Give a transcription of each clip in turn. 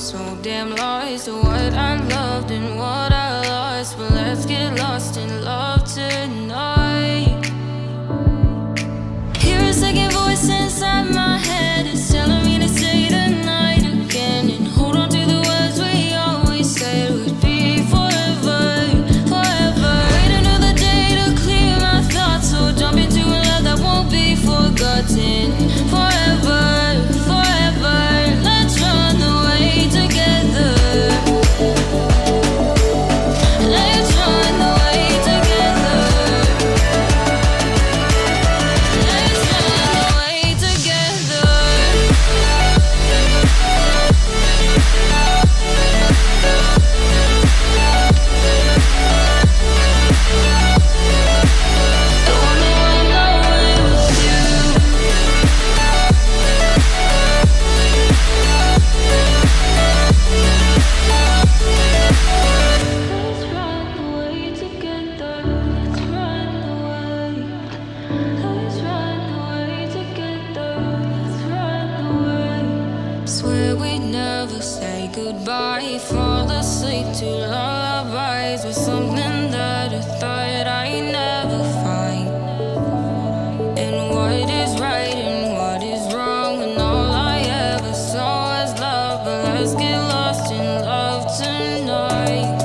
so damn lost to what I loved and what I lost. But let's get lost in love tonight. Hear a second voice inside my head, it's telling me to say the night again and hold on to the words we always said would be forever, forever. Wait another day to clear my thoughts, so jump into a love that won't be forgotten. Forever, forever, let's run away together. Let's run away together. Let's run away together. I wanna run away with you. Let's run away together. Let's run away. Let's run away together. Let's run away. Swear we'd never say goodbye. Fall asleep to lullabies with something that I thought I'd never find. And what is right and what is wrong, and all I ever saw was love. But let's get lost in love tonight.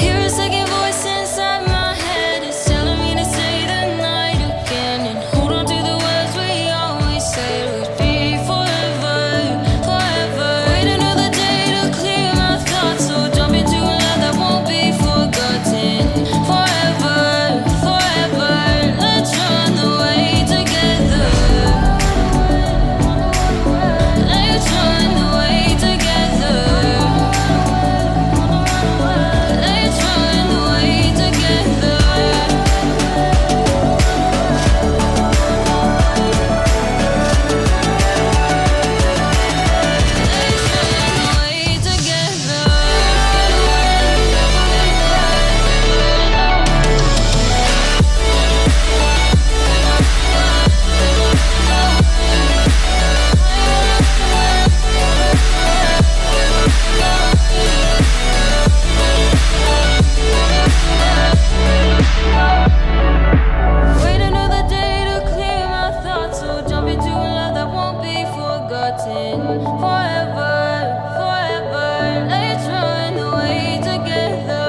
Hear a second voice inside my head, it's telling me to say the night again and hold on to the words we always said would be forever, forever. Wait another day to clear my thoughts, so jump into a love that won't be forgotten. Forever, forever, let's run away together. Let's run away together. Let's run away together. Let's run away together. Wait another day to clear my thoughts, so jump into a love that won't be forgotten. Forever, forever, let's run away together.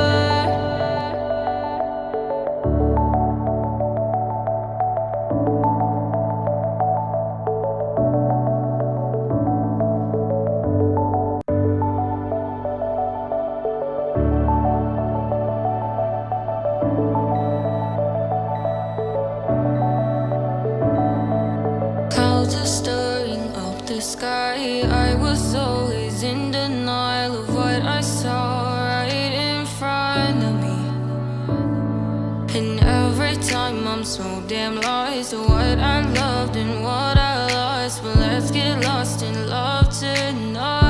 Clouds are stirring up the sky. I was always in denial of what I saw right in front of me. And every time I'm so damn lost to what I loved and what I lost. But let's get lost in love tonight.